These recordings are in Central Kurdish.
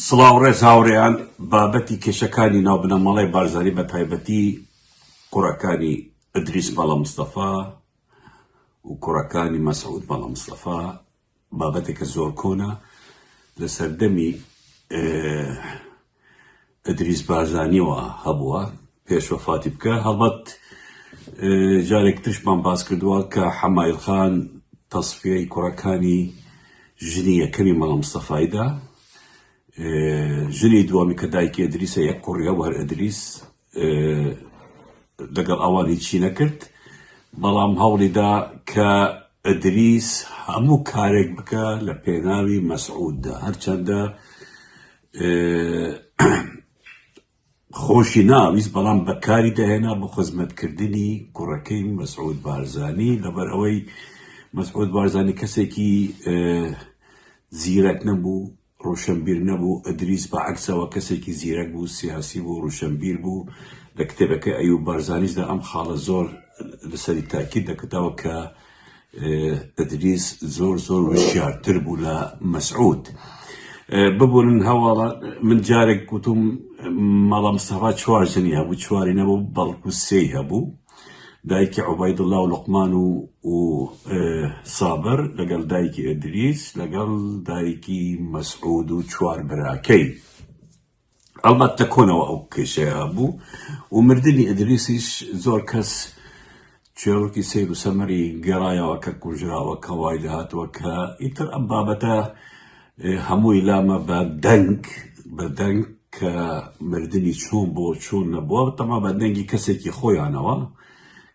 سڵاو ڕێز هاوڕێیان بابەتی کێشەکانی ناوبنەماڵەی بارزانی بە تایبەتی کوڕەکانی ئەدریس مەڵە مستەفا و کوڕەکانی مەسعود مەڵە مستەفا بابەتێکە زۆر کۆنە لە سەردەمی ئەدریس بارزانیەوە هەبووە پێش وەفاتی بکە هەڵبەت جارێک ترشمان باس کردووە کە حەمایل خان تەسفیەی کوڕەکانی ژنی یەکەمی مەڵە مستەفایدا ژنی دووەمی کە دایکی ئەدریسە یەک کوڕیە وەر ئەدریس لەگەڵ ئەوانی چی نەکرد بەڵام هەوڵیدا کە ئەدریس هەموو کارێک بکە لە پێناوی مەسعوددا هەرچەندە خۆشی ناویست بەڵام بەکاری دەهێنا بۆ خزمەتکردنی کوڕەکەی مەسعود بارزانی لەبەر ئەوەی مەسعود بارزانی کەسێکی زیرەک نەبوو ڕۆشنبیر نەبوو ئەدریس بەعەکسەوە کەسێکی زیرەک بوو سیاسی بوو ڕۆشنبیر بوو لە کتێبەکەی ئەیوب بارزانیشدا ئەم خاڵە زۆر لەسەری تاکید دەکردەوە کە ئەدریس زۆر زۆر وشیارتر بوو لە مەسعود ببوورن هەواڵە من جارێک گوتم مەڵە مستەفا چوار ژنی هەبوو چواری نەبوو بەڵکو سێی هەبوو دایکی عوبەیدوڵڵا و لوقمان و سابر لەگەڵ دایکی ئەدریس لەگەڵ دایکی مەسعود و چوار براکەی ئەڵبەتە کۆنەوە ئەو کێشەیە بوو و مردنی ئەدریسیش زۆر کەس چێڕکی سیر و سەمەری گەڕایەوە کە کوژراوە کە وای لەهاتووە کە ئیتر ئەم بابەتە هەمووی لامە بە دەنگ کە مردنی چۆن بۆ چۆن نەبووە تەما بە دەنگی کەسێکی خۆیانەوە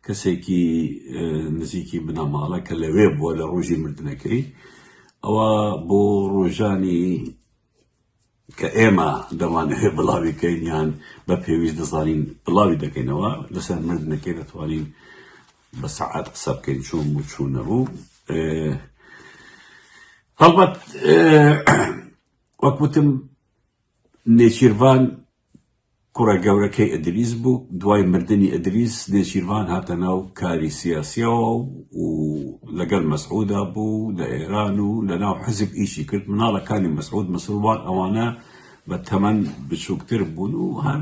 کەسێکی نزیکی بنەماڵە کە لەوێ بووە لە ڕۆژی مردنەکەی ئەوە بۆ ڕۆژانی کە ئێمە دەمانەوێت بڵاوی بکەین یان بە پێویست دەزانین بڵاوی دەکەینەوە لەسەر مردنەکەی دەتوانین بە سەعات قسە بکەین چۆن بوو چۆن نەبوو هەڵبەت وەک وتم نێچیروان کوڕە گەورەکەی ئەدریس بوو دوای مردنی ئەدریس نێچیروان هاتە ناو کاری سیاسیەوە و لەگەڵ مەسعودا بوو لە ئێران و لە ناو حزب ئیشی کرد مناڵەکانی مەسعود مەسڵوان ئەوانە بە تەمەن بچووکتر بوون و هەر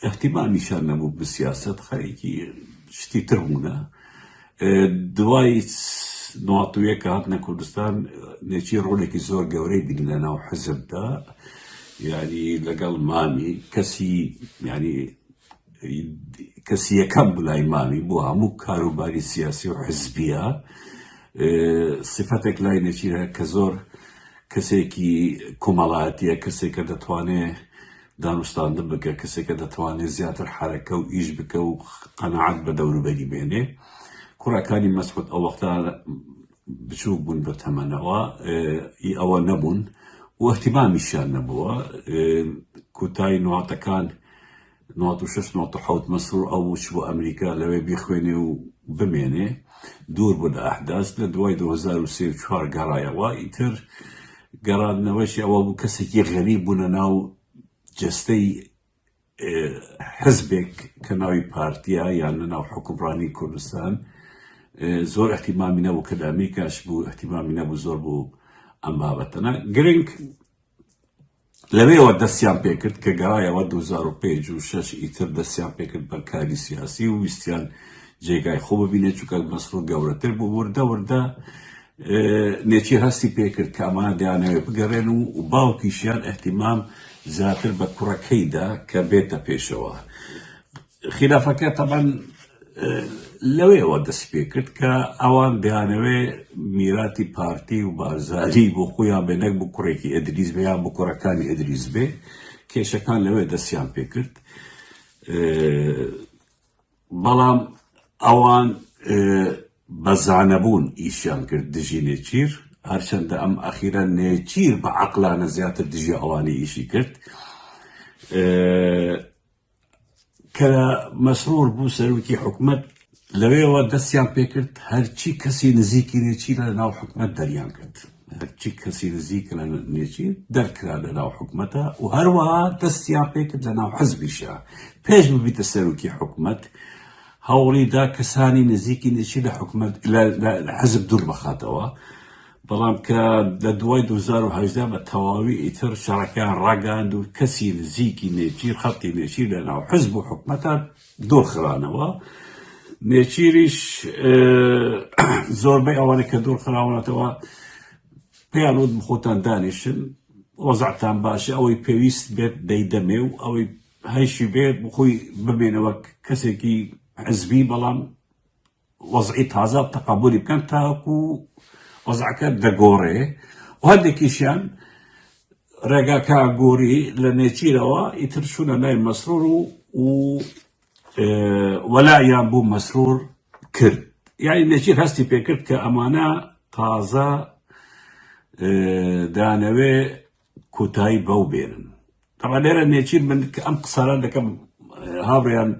احتیمامیشان نەبوو بە سیاسەت خەریکی شتی تر بوونە دوای نواتویە کە هاتنە کوردستان نێچی ڕۆڵێکی زۆر گەورەی بینی لە ناو حزبدا یعنی لەگەڵ مامی کەسی یەکەم بلای مامی بۆ هەموو کاروباری سیاسی و حزبیە صفتێک لای نێچیرە کە زۆر کەسێکی کۆمەڵایەتیە کەسێکە دەتوانێت دانوستاندن بکە کەسێکە دەتوانێت زیاتر حرەکە و ئیش بکە و قەنەعەت بە دەوروبەری بێنێ کوڕەکانی مەسعود ئەو وەختە بچووک بوون بە تەمەنەوە ئەوە نەبوون و احتیمامیشیان نەبووە کۆتایی نواتەکان 96-97 مەسڕ ئەو وچ بۆ ئەمریکا لەوێ بیخوێنێ و بمێنێ دوور بوو لە ئەحداس لە دوای 2003-4 گەڕایەوە ئیتر گەڕاندنەوەشی ئەوە بوو کەسێکی غەریب بوونە ناو جەستەی حزبێک کە ناوی پارتیە یان لە ناو حکومڕانی کوردستان زۆر احتیمامی نەبوو کە لە ئەمریکاش بوو احتیمامی نەبوو زۆر بوو ئەم بابەتەنە گرنگ لەوێەوە دەستیان پێکرد کە گەڕایەوە 2005 و 6 ئیتر دەستیان پێکرد بە کاری سیاسی و ویستیان جێگای خۆ ببینێت چونکە مەسڵ گەورەتر بوو وردە نێچی هەستی پێکرد کە ئەمانە دەیانەوێت بگەڕێن و باوکیشیان احتیمام زیاتر بە کوڕەکەیدا کە بێتە پێشەوە خلافەکە تەمان لەوێەوە دەست پێ کرد کە ئەوان دەیانەوێ میراتی پارتی و بارزانی بۆ خۆیان بێ نەک بۆ کوڕێکی ئەدریس بێ یان بۆ کوڕەکانی ئەدریس بێ کێشەکان لەوێ دەستیان پێ کرد بەڵام ئەوان بە زانەبوون ئیشیان کرد دژی نێچیر هەرچەندە ئەم ئەخیرە نێچیر بە عەقلانە زیاتر دژی ئەوانی ئیشی کرد کە مەسرور بوو سەرۆکی حکومەت لەوێەوە دەستیان پێکرد هەرچی کەسی نزیکی نێچیرە لە ناو حکومەت دەریان کرد هەرچی کەسی نزیکە لە نێچیر دەرکرا لە ناو حکومەتە و هەروەها دەستیان پێکرد لە ناو حزبیشە پێش ببیتە سەرۆکی حکومەت هەوڵیدا کەسانی نزیکی نێچیر لە حکومەت لە حزب دوور بخاتەوە بەڵام کە لە دوای 2018 بە تەواوی ئیتر شەڕەکان ڕاگەاند و کەسی نزیکی نێچیر خەڵکی نێچیر لە ناو حزب و حکومەتە دۆڕخرانەوە. نێچیریش زۆربەی ئەوانە کە دۆڕخراونەتەوە پێیان وت بخۆتان دانیشن، وەزعتان باشە، ئەوەی پێویست بێت دەیدەمێ و ئەوەی هەیشی بێت بخۆی بمێنەوە کەسێکی حزبی، بەڵام وەزعی تازە تەقابولی بکەن تاکو وەزعەکە دەگۆڕێ. و هەندێکیشیان ڕێگاکە گۆری لە نێچیرەوە ئیتر شوونە لای مەسرور و وەلایان بوو مەسرور کرد. یعنی نێچیر هەستی پێکرد کە ئەمانە تازە دانەوێ کۆتایی بەو بێنن. طبعا لێرە نێچیر من کە ئەم قسەران دەکەم هاوڕێیان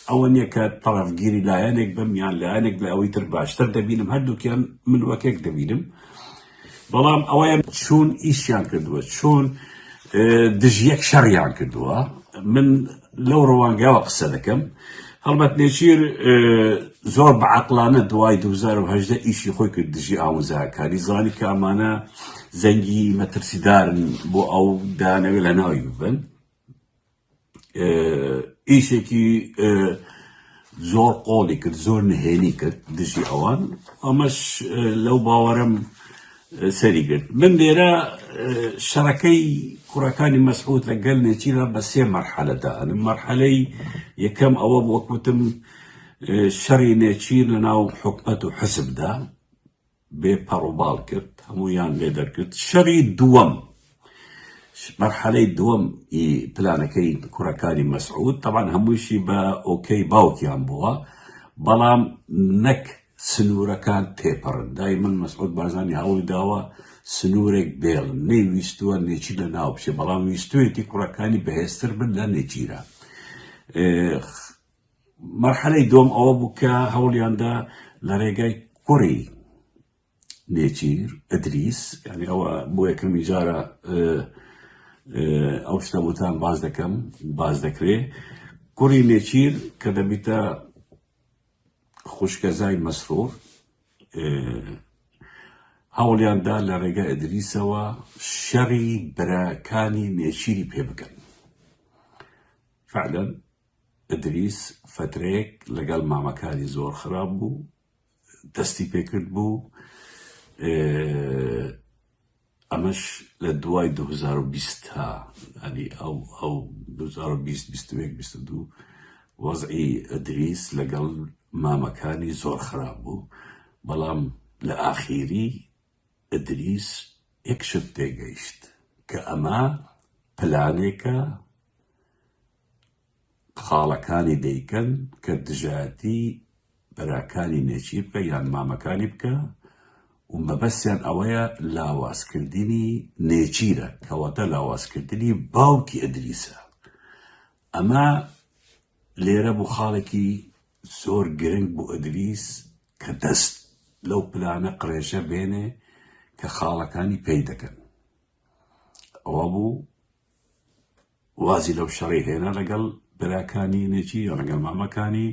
ئەوە نییە کە تەڕەفگیری لایەنێک بم یان لایەنێک لە ئەوەی تر باشتر دەبینم، هەردووکیان من وەکێک دەبینم، بەڵام ئەوەیان چۆن ئیشیان کردووە، چۆن دژیەک شەڕیان کردووە. من لەو ڕەوانگەوە قسە دەکەم. هەڵبەت نێچیر زۆر بەعەقڵانە دوای 2018 ئیشی خۆی کرد دژی ئامۆزاکاری، زانی کە ئەمانە زەنگی مەترسیدارن بۆ ئەو دانەوێت لە ناوی ببن. ئیشێکی زۆر قۆڵی کرد، زۆر نهێنی کرد دژی ئەوان، ئەمەش لەو باوەرم سەری گرت. من لێرە شەڕەکەی کوڕەکانی مەسعود لەگەڵ نێچیرە بە 3 مەرحەلەدا. مەرحەلەی یەکەم ئەوە وەکوتم شەڕی نێچیر لە ناو حکومەت و حزبدا بێپەڕوباڵ کرد، هەموویان لێ دەرکرد. شەڕی دووەم، مەرحەلەی دووەم پلانەکەی کوڕەکانی مەسعود، طبعا هەموویشی بە ئۆکەی باوکیان بووە، بەڵام نەک سنوورەکان تێپەڕن. دایمەن مەسعود بارزانی هەوڵی داوە سنوورێک بێڵن، نەیویستووە نێچیر لە ناو بچێ، بەڵام ویستوێتی کوڕەکانی بەهێزتر بن لە نێچیرە. مەرحەلەی دووەم ئەوە بوو کە هەوڵیاندا لە ڕێگای کوڕی نێچیر ئەدریس، یعنی ئەوە بۆ یەکەمی جارە ئەو شتە بۆتان باز دەکرێ. کوڕی نێچیر کە دەبیتە خوشکەزای مەسرور، هەوڵیاندا لە ڕێگای ئەدریسەوە شەڕی برەکانی نێچیری پێ بکەن. فعلا ئەدریس فترەیەک لەگەڵ مامەکانی زۆر خراپ بوو، دەستی پێکرد بوو. ئەمەش لە دوای 2020 ینی ئەو 2021-22 وەزعی ئەدریس لەگەڵ مامەکانی زۆر خراپ بوو، بەڵام لە ئاخیری ئەدریس یەک شت تێگەیشت کە ئەمە پلانێکە خاڵەکانی دەیکەن کە دژایەتی بەراکانی نێچیر بکە یان مامەکانی بکە، و مەبەستیان ئەوەیە لاوازکردنی نێچیرە، کەواتە لاوازکردنی باوکی ئەدریسە. ئەمە لێرە بوو خاڵێکی زۆر گرنگ بۆ ئەدریس کە دەست لەو پلانە قڕێژە بێنێ کە خاڵەکانی پێی دەکەن. ئەوە بوو وازی لەو شەڕی هێنا لەگەڵ براکانی نێچیر یا لەگەڵ مامەکانی،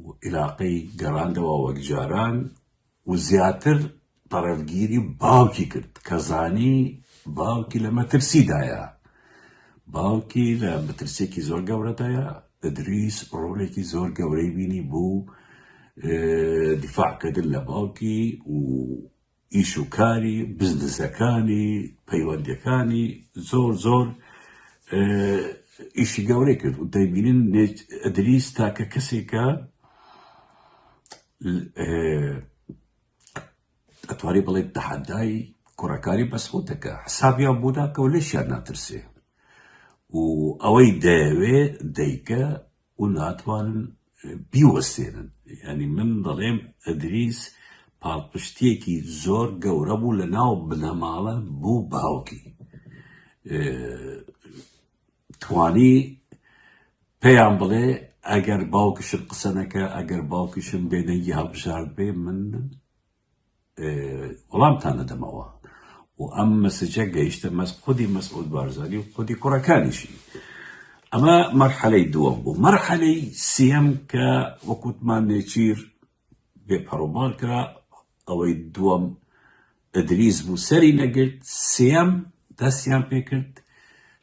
و عیلاقەی گەڕاندەوە وەک جاران، و زیاتر تەڕەفگیری باوکی کرد کە زانی باوکی لە مەترسیدایە، باوکی لە مەترسێکی زۆر گەورەدایە. ئەدریس ڕۆڵێکی زۆر گەورەی بینی بوو دیفاعکردن لە باوکی و ئیش و کاری بزنسەکانی پەیوەندیەکانی زۆر ئیشی گەورەی کرد. و دەیبینن ئەدریس تاکە کەسێکە ئەتوانی بڵێ تەحەدای کوڕەکانی مەسعود دەکە، حسابیان بۆ داکە و لێشیان ناترسێ، و ئەوەی دەیەوێ دەیکە و ناتوانن بیوەستێنن. یعنی من دەڵێم ئەدریس پاڵپشتێکی زۆر گەورە بوو لە ناو بنەماڵە بوو باوکی. توانی پێیان بڵێ ئەگەر باوکشم قسە نەکە، ئەگەر باوکشم بێدەنگی هەڵبژارد بێ، من وەڵامتان نەدەمەوە. و ئەم مەسەجە گەیشتە خودی مەسعود بارزانی و خودی کوڕەکانیشی. ئەمە مەرحەلەی دووەم بوو. مەرحەلەی سێم کە وەکوتمان نێچیر بێپەڕوباڵ کرا، ئەوەی دووەم ئەدریس بوو سەری نەگرت. سێەم دەستیان پێکرد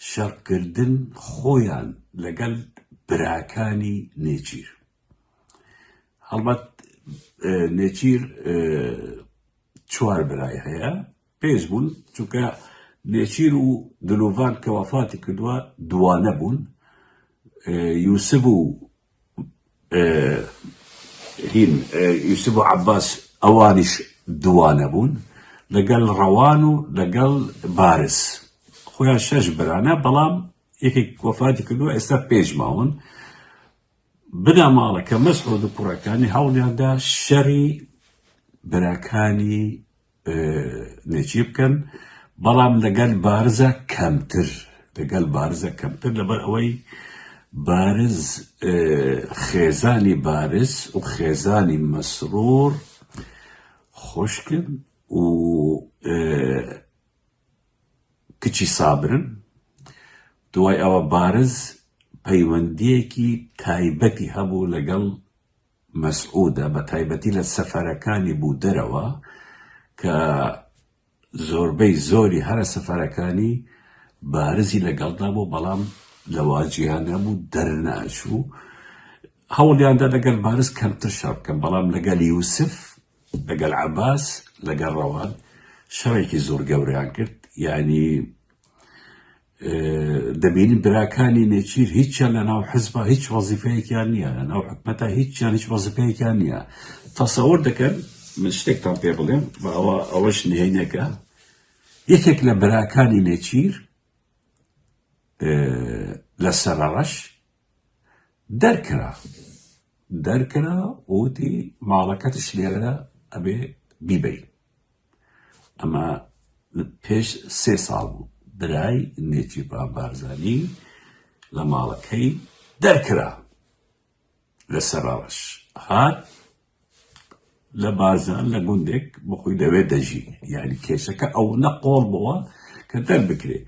شەڕکردن خۆیان لەگەڵ براکانی نێچیر. هەڵبەت نێچیر 4 برای هەیە پێش بوون، چونکە نێچیر و دلۆڤان کە وەفاتی کردووە دوانە بوون. یوسف و عەباس ئەوانیش دوانە بوون، لەگەڵ ڕەوان و لەگەڵ بارز. خۆیان 6 برانە، بەڵام یەکێک وەفاتی کردووە ئێستا پێش ماون. بنا ماڵەکە مەسعود و کوڕەکانی هەوڵیاندا شەڕی براکانی نێچیر بکەن، بەڵام لەگەڵ بارزە کەمتر لەبەر ئەوەی بارز خێزانی بارز و خێزانی مەسرور خوشکن و کچی سابرن. دوای ئەوە بارز پەیوەندیەکی تایبەتی هەبوو لەگەڵ مەسعودە، بە تایبەتی لە سەفەرەکانی بوو دەرەوە کە زۆربەی زۆری هەرە سەفەرەکانی بارزی لەگەڵدا بوو، بەڵام لەواجیان هەبوو دەرناچوو. هەوڵیاندا لەگەڵ بارز کەمتر شەڕ بکەن، بەڵام لەگەڵ یوسف، لەگەڵ عەباس، لەگەڵ ڕەوان شەڕێکی زۆر گەورەیان کرد. یعنی دەبینین براکانی نێچیر هیچیان لە ناو حزبە هیچ وەزیفەیەکیان نییە، لە ناو حکومەتە هیچیان هیچ وەزیفەیەکیان نییە. تەسەوور دەکەن، من شتێکتان پێ بڵێم بە ئەوەش نهێنیەکە، یەکێک لە براکانی نێچیر لە سەرەڕەش دەرکرا وتی ماڵەکەتش لێرە ئەبێ بیبەی. ئەمە پێش 3 ساڵ بوو. برای نێچیر بارزانی لە ماڵەکەی دەرکرا لە سەرەڕەش، هات لە بارزان لە گوندێک بخۆی دەوێت دەژی. یعنی کێشەکە ئەو نەقۆڵ بووە کە دەربکرێ.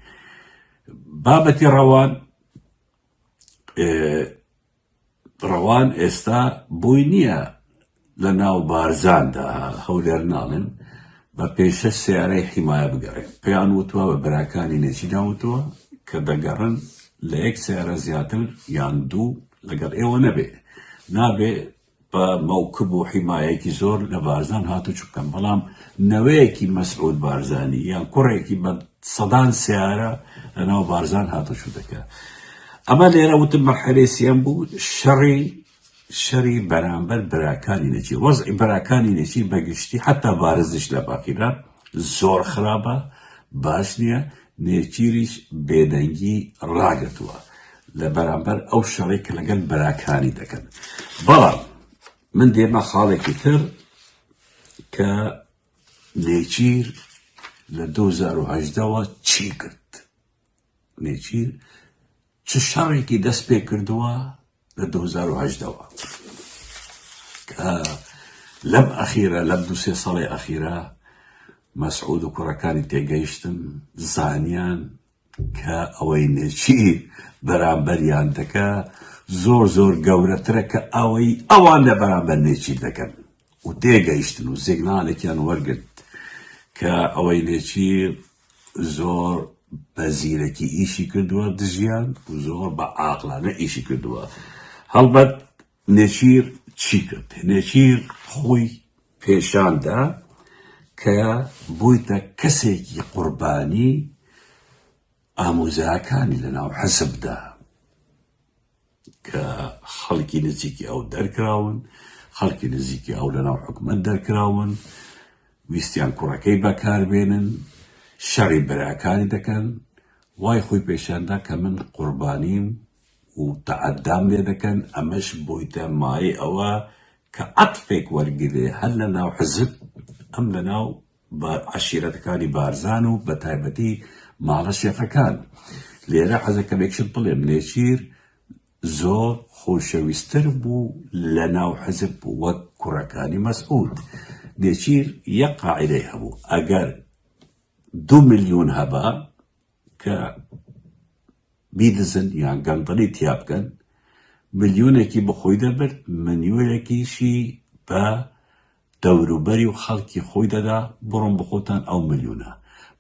بابەتی ڕەوان ئێستا بووی نییە لە ناو بارزاندا هەولێر ناڵن بە پێشە سیارەی حیمایە بگەڕێ. پێیان وتووە بە براکانی نێچیردا وتووە کە دەگەڕن لە 1 سیارە زیاتر یان 2 لەگەڵ ئێوە نابێ بە مەوکب و حیمایەکی زۆر لە بارزان هاتوچوو بکەن. بەڵام نەوەیەکی مەسعود بارزانی یان کوڕێکی بە سەدان سیارە لە ناو بارزان هاتوچوو دەکات. ئەمە لێرە وتم مەرحەلەی سێم بوو، شەڕی بەرامبەر براکانی نێچیر. وەزعی براکانی نێچیر بەگشتی حتا بارزش لە باقیرا زۆر خراپە، باش نییە. نێچیریش بێدەنگی ڕاگرتووە لە بەرامبەر ئەو شەڕی کە لەگەڵ براکانی دەکەن. بەڵام من دێمە خاڵێکی تر کە نێچیر لە 2018ەوە چی کرد. نێچیر چ شەڕێکی دەست پێ کردووە لە 2018ەوە کە لەم 2-3 ساڵی ئەخیرە مەسعود و کوڕەکانی تێگەیشتن، زانیان کە ئەوەی نێچیر بەرامبەریان دەکە زۆر گەورەترە کە ئەوان لە بەرامبەر نێچیر دەکەن، و تێگەیشتن و زیگنالێکیان وەرگرت کە ئەوەی نێچیر زۆر بە زیرەکی ئیشی کردووە دژیان و زۆر بە عاقلانە ئیشی کردووە. هەڵبەت نێچیر چی کرد؟ نێچیر خۆی پێشاندا کە بوویتە کەسێکی قوربانی ئامۆزاکانی لە ناو حەزبدا کە خەڵکی نزیکی ئەو دەرکراون، خەڵکی نزیکی ئەو لە ناو حکومەت دەرکراون، ویستیان کوڕەکەی بەکاربێنن، شەڕی براکانی دەکەن. وای خۆی پێشاندا کە من قوربانیم و تەعەدام لێ دەکەن. ئەمەش بوویتە مایە ئەوە کە عەتفێک وەرگێ هەر لە ناو حزب، ئەم لە ناو عەشیرەتەکانی بارزان و بە تایبەتی ماڵە شێفەکان. لێرە حەزەکەم یەکشت بڵێم، نێچیر زۆر خۆشەویستتر بوو لە ناو حزب وەک کوڕەکانی مەسعود. نێچیر یەک قاعیدەی هەبوو، ئەگەر 2 ملیۆن هەبا کە بیدزن یان گەندەڵی تیا بکەن، ملیۆنێکی بەخۆی دەبرد، ملیۆنێکیشی بە دەوروبەری و خەڵکی خۆی دەدا بڕۆن بخۆتان ئەو ملیۆنە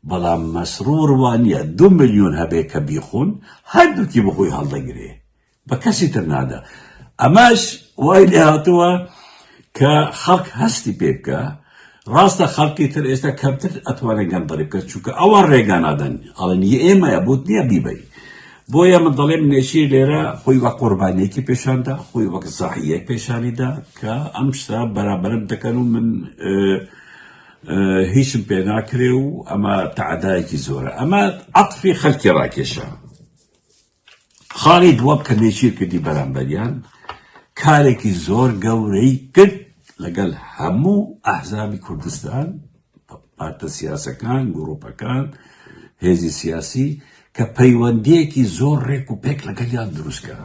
بەڵام مەسرور وانە 2 ملیۆن هەبێ کە بیخۆن هەردووکی بخۆی هەڵدەگرێ بە کەسی تر نادا ئەماش وای لێ هاتووە کە خەڵک هەستی پێ بکە ڕاستە خەڵکی تر ئێستا کەمتر ئەتوانێت گەندەڵی بکەن چونکە ئەوە ڕێگا نادەن ئەڵێن ئێمەیە بۆت نییە بیبەی بۆیە من دەڵێم نێچیر لێرە خۆی وەک قوربانیەکی پێشاندا خۆی وەک زاحیەک پێشانیدا کە ئەم شتە بەرابەرم دەکەن و من هیچم پێ ناکرێ و ئەمە تەعەدایەکی زۆرە ئەمە عەتفی خەڵکی ڕاکێشە خاڵی دووەم کە نێچیر کردی بەرامبەریان کارێکی زۆر گەورەی کرد لەگەڵ هەموو ئەحزابی کوردستان پارتە سیاسەکان گروپەکان هێزی سیاسی کە پەیوەندیەکی زۆر ڕێک و پێک لەگەڵیان دروستکە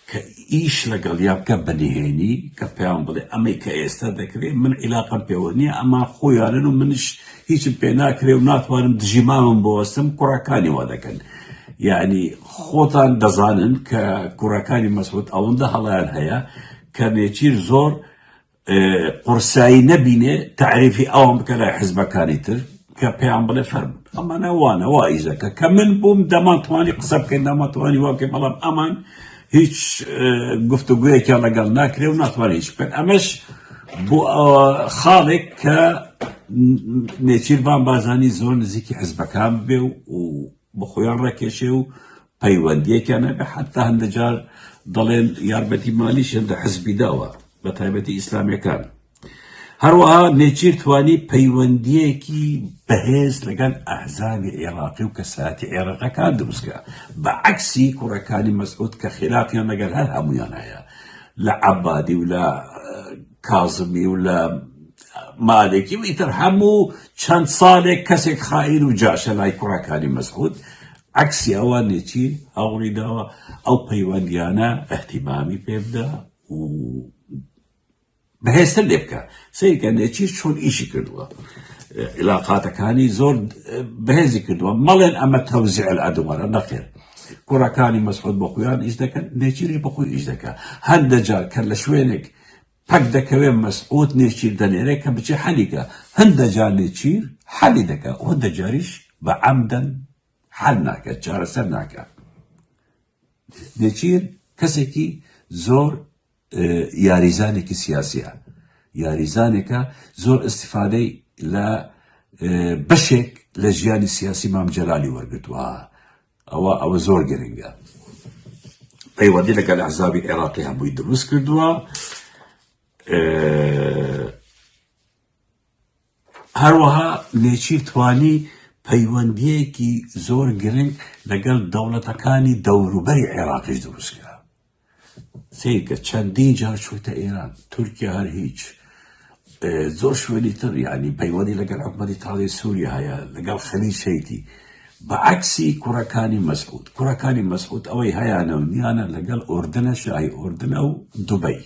کە ئیش لەگەڵیان بکە بەنهێنی کە پێیان بڵێ ئەمەی کە ئێستا دەکرێت من عیلاقەم پێوە نییە ئەما خۆیانن و منش هیچم پێ ناکرێ و ناتوانم دژی مامم بوەستم کوڕەکانی وا دەکەن یعنی خۆتان دەزانن کە کوڕەکانی مەسعود ئەوەندە هەڵیان هەیە کە نێچیر زۆر قورسایی نەبینێ تعریفی ئەوم بکە لای حیزبەکانی تر کە پێیان بڵێ فەرم ئەمانە وانە وا ئیزەکە کە من بووم دەمانتوانی قسە بکەین دەمانتوانی وا بکەین بەڵام ئەمان هیچ گفتوگویەکیان لەگەڵ ناکرێ و ناتوانێت هیچ بکەن ئەمەش بۆ خاڵێک کە نێچیروان بازانی زۆر نزیکی حیزبەکان بێ و بە خۆیان ڕاکێشێ و پەیوەندیەکیان هەبێ حتا هەندە جار دەڵێن یارمەتی مالیش هەندە حیزبی داوە بە تایبەتی ئیسلامیەکان هەروەها نێچیر توانی پەیوەندیەکی بەهێز لەگەڵ ئەحزابی عێراقی و کەساتی عێراقەکان دروستکە بە عەکسی کوڕەکانی مەسعود کە خلافیان لەگەڵ هەر هەمویان هەیە لە عەبادی و لە کازمی و لە مالێکی و ئیتر هەموو چەند ساڵێک کەسێک خائین و جاشە لای کوڕەکانی مەسعود عەکسی ئەوە نێچیر هەوڵی داوە ئەو پەیوەندیانە ئەحتیمامی پێ بدە و بەهێزتر لێ بکە سەیرکە نێچیر چۆن ئیشی کردووە عیلاقاتەکانی زۆر بەهێزی کردووە مەڵێن ئەمە تەوزیع العەدوانە نەخێر کوڕەکانی مەسعود بە خۆیان ئیش دەکەن نێچیری بە خۆی ئیش دەکە هەندە جار کە لە شوێنێک پەک دەکەوێ مەسعود نێچیر دەنێرێ کە بچێ حەلیکە هەندە جار نێچیر حەلی دەکە و هەندە جاریش بە عەمدەن حەل ناکە چارەسەر ناکە نێچیر کەسێکی زۆر یاریزانێکی سیاسیە یاریزانێکە زۆر ئیستیفادەی لە بەشێک لە ژیانی سیاسی مام جەلالی وەرگرتووە ئەوە زۆر گرنگە پەیوەندی لەگەڵ ئەحزابی عێراقی هەمووی دروست کردووە هەروەها نێچیر توانی پەیوەندیەکی زۆر گرنگ لەگەڵ دەوڵەتەکانی دەوروبەری عێراقیش دروستکە سیرکە چەندین جار چوویتە ئێران تورکیا هەر هیچ زۆر شوێنی تر یعنی پەیوەندی لەگەڵ حکومەتی تاڵی سووریا هەیە لەگەڵ خەلیج شەیتی بە عەکسی کوڕەکانی مەسعود ئەوەی هەیەە و نیانە لەگەڵ ئوردنە شای ئوردنە و دوبەی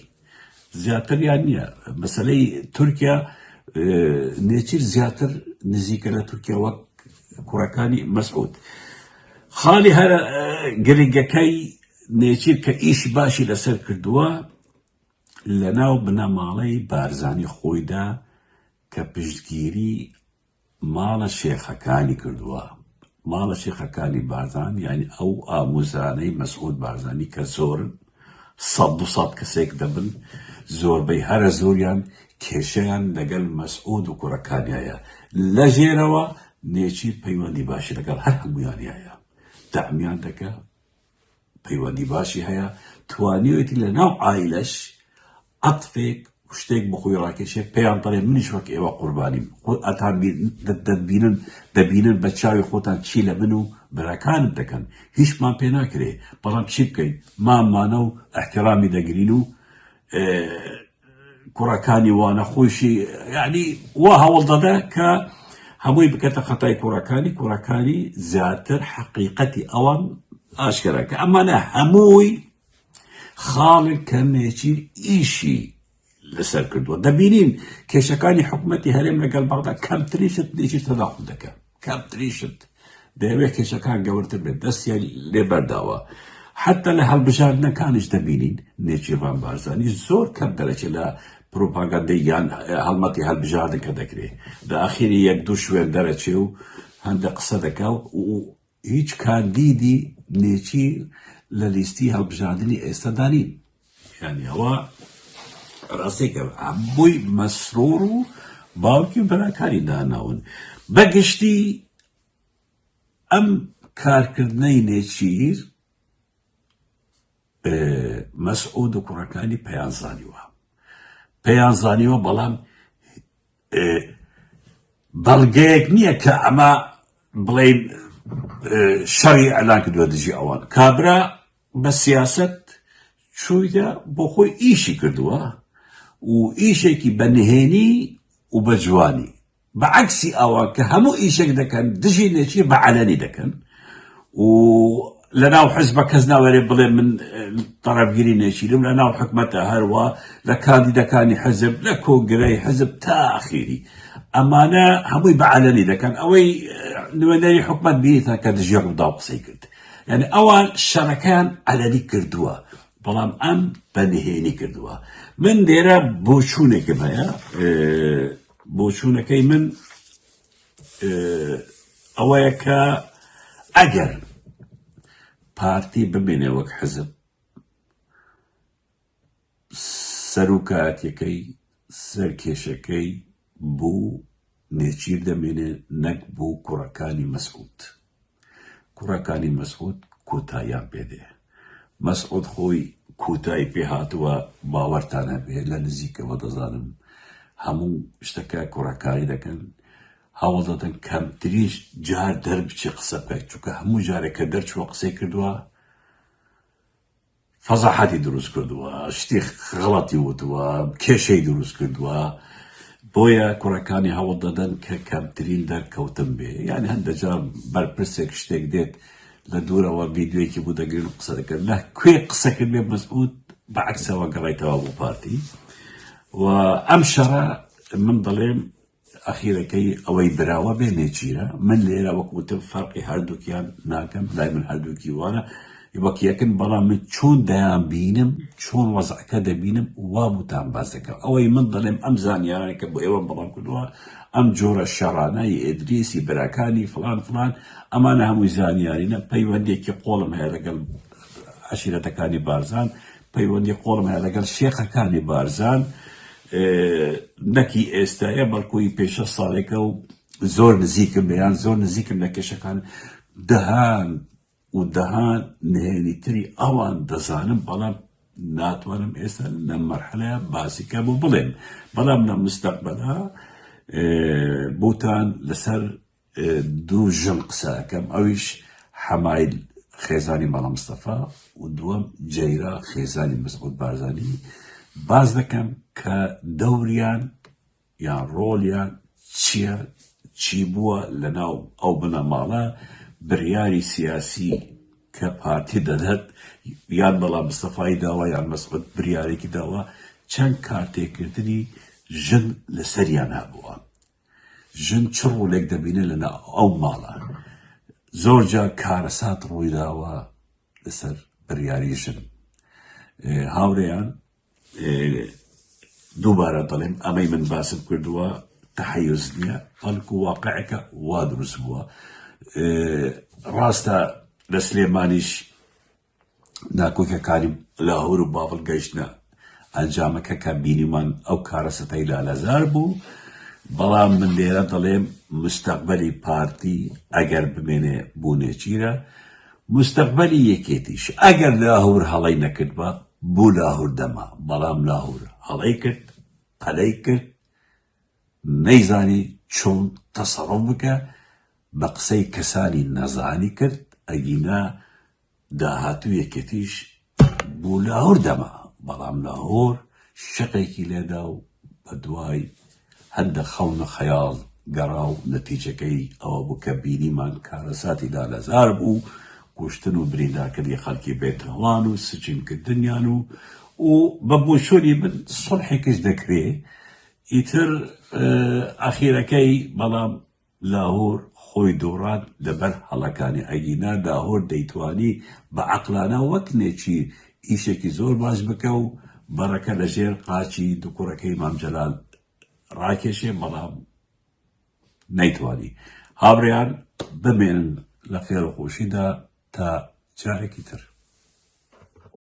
زیاتریان نییە مەسەلەی تورکیا نێچیر زیاتر نزیکە لە تورکیا وەک کوڕەکانی مەسعود خاڵی هەر گرنگەکەی نێچیر کە ئیشی باشی لەسەر کردووە لەناو بنەماڵەی بارزانی خۆیدا کە پشتگیری ماڵە شێخەکانی کردووە ماڵە شێخەکانی بارزان یعنی ئەو ئاموزانەی مەسعود بارزانی کە زۆرن 100 کەسێک دەبن زۆربەی هەرە زۆریان کێشەیان لەگەڵ مەسعود و کوڕەکانی هەیە لە ژێرەوە نێچیر پەیوەندی باشی لەگەڵ هەر هەمویانی هەیە دەعمیان دەکە پەیوەندی باشی هەیە توانیوێتی لە ناو عایلەش عەتفێک شتێک بخۆی ڕاکێشێ پێیان بڵێ منیش وەک ئێوە قوربانیم ئەتان دەبینن بە چاوی خۆتان چی لە من و برەکانم دەکەن هیچمان پێ ناکرێ بەڵام چی بکەین مامانە و ئەحتیرامی دەگرین و کوڕەکانی وانە خۆشی یعنی وا هەوڵ دەدا کە هەمووی بکەتە خەتای کوڕەکانی زیاتر حەقیقەتی ئەوان ئاشکراکە ئەمانە هەمووی خاڵن کە نێچیر ئیشی لەسەر کردووە دەبینین کێشەکانی حکومەتی هەرێم لەگەڵ بەغدا کەمتریشت نێچیر تەداخل دەکە کەمتریشت دەیەوێت کێشەکان گەورتر بێت دەستیان لێبەرداوە حتى لە هەڵبژاردنەکانیش دەبینین نێچیروان بارزانی زۆر کەم دەرەچێت لە پرۆپاگاندەی یان هەڵمەتی هەڵبژاردن کە دەکرێت لە ئاخیری یەک دوو شوێن دەرەچێ و هەندێک قسە دەکا و هیچ کاندیدی نێچی لە لیستی هەڵبژاردننی ئێستادا نین. یعنی ئەوە ڕاستێکە هەمووی مەسرۆر و باوکی و بەراکاری داناون. بەگشتی ئەم کارکردنەی نێچیر مەسعود و کوڕەکانی پەیان زانیوە بەڵام بەڵگەیەک نییە کە ئەمە بڵێن شەڕی ئەلان کردووە دژی ئەوان. کابرا بە سیاست چوویدە بۆ خۆی ئیشی کردووە و ئیشێکی بە نهێنی و بە جوانی، بەعەکسی ئەوە کە هەموو ئیشێک دەکەن دژی نێچی بە عەلەنی دەکەن و لەناو حزبە کەس ناوەرێ بڵێ من تەرەفگیری نێچیرم، لەناو حکومەتە هەروە لە کاندیدەکانی حزب لە کۆنگرەی حزب تا ئاخیری ئەمانە هەمووی بە عەلەنی دەکەن. ئەوەی نوێنەری حکومەت بینیتە کە دژی ڕوودا و قسەی کرد. یعنی ئەوان شەڕەکەیان عەلەنی کردووە بەڵام ئەم بە نهێنی کردووە. من لێرە بۆچوونێکم هەیە. بۆچوونەکەی من ئەوەیە کە ئەگەر پارتی ببینێ وەک حزب سەرۆکایەتیەکەی سەرکێشەکەی بوو نێچیر دەمێنێ نەک بوو کوڕەکانی مەسعود. کوڕەکانی مەسعود کۆتاییان پێدێ. مەسعود خۆی کۆتایی پێ هاتووە باوەڕتان هەبێ لە نزیکەوە دەزانم هەموو شتەکە کوڕەکانی دەکەن، هەوڵ دەدەن کەمتریش جار دەربچێ قسە بکەیت، چونکە هەموو جارێکە دەرچووە قسەی کردووە فەزاحەتی دروست کردووە، شتی غەڵەتی وتووە، کێشەی دروست کردووە. بۆیە کوڕەکانی هەوڵ دەدەن کە کەمترین دەرکەوتن بێ. یعنی هەندێک جار بەرپرسێک شتێک دێت لە دوورەوە ڤیدیۆیەکی بوو دەگرن و قسە دەکەن، لە کوێ قسەکرد بێ مەسعود بەعەکسەوە گەڕێتەوە بۆ پارتی. و ئەم شەڕە من دەڵێم ئەخیرەکەی ئەوەی براوە بێ نێچیرە. من لێرە وەکوتم فەرقی هەردووکیان ناکەم، لای من هەردووکی وانە وەکیەکن، بەڵام من چۆن دەیان بینم، چۆن وەزعەکە دەبینم وا بوتان باز دەکەم. ئەوەی من دەڵێم ئەم زانیارانە کە بۆ ئێوە بەڵام کردووە، ئەم جۆرە شەڕانەی ئێدریسی براکانی فلان فلان، ئەمانە هەمووی زانیارینە. پەیوەندێکی قۆڵم هەیە لەگەڵ عەشیرەتەکانی بارزان، پەیوەندی قۆڵم هەیە لەگەڵ شێخەکانی بارزان، نەکی ئێستایە بەڵکوی پێشە ساڵێکە و زۆر نزیکم بەیان زۆر نزیکم لە کێشەکان دەهان و دەهان نهێنیتری ئەوان دەزانم، بەڵام ناتوانم ئێستا لە مەرحەلەیە باسیکە بوو بڵێم. بەڵام لە مستەقبەلە بوتان لەسەر دوو ژن قسەکەم، ئەویش حەمایل خێزانی مەڵە مستەفا و دووەم جەیرا خێزانی مەسعود بارزانی باز دەکەم کە دەوریان یان ڕۆڵیان چییە، چی بووە لەناو ئەو بنەماڵە، بڕیاری سیاسی کە پارتی دەدات یان مەڵە مستەفای داوە یان مەسعود بڕیارێکی داوە، چەند کارتێکردنی ژن لەسەریان هەبووە. ژن چ ڕۆڵێک دەبینێت لەناو ئەو ماڵە. زۆرجار کارەسات ڕوویداوە لەسەر بڕیاری ژن. هاوڕێیان دووبارە دەڵێم ئەمەی من باسم کردووە تەحەیوز نییە، بەڵکو واقعەکە وا دروست بووە. ڕاستە لە سلێمانیش ناکۆکەکانی لاهور و بابڵ گەیشتنە ئەنجامەکە کە بینیمان ئەو کارەسەتەی لالەزار بوو. بەڵام من لێرە دەڵێم مستەقبەلی پارتی ئەگەر بمێنێ بوو نێچیرە، مستەقبەلی یەکێتیش ئەگەر لاهور هەڵەی نەکرد بە بوو لاهور دەما. بەڵام لاهور هەڵەی کرد، قەلەی کرد، نەیزانی چۆن تەسەڕۆف بکە، بە قسەی کەسانی نەزانی کرد، ئەگینا داهاتوو یەکێتیش بوو لاهور دەما. بەڵام لاهور شەقێکی لێدا و بە دوای هەندە خەونە خەیاڵ گەڕا و نەتیجەکەی ئەوە بوو کە بینیمان کارەساتی لالەزار بوو، کوشتن و بریندارکردی خەڵکی بێتەوان و سچینکردنیان و بە بۆچوونی من سڵحێکش دەکرێ ئیتر ئەخیرەکەی. بەڵام لاهور خۆی دۆڕات لەبەر هەڵەکانی ئەگینا داهۆر دەیتوانی بە عەقلانە وەک نێچیر ئیشێکی زۆر باش بکە و بەڕەکە لەژێر قاچی دووکوڕەکەی مام جەلال ڕاکێشێ، بەڵام نەیتوانی. هاوڕێیان بمێنن لە خێر و خۆشیدا تا جارێکی تر.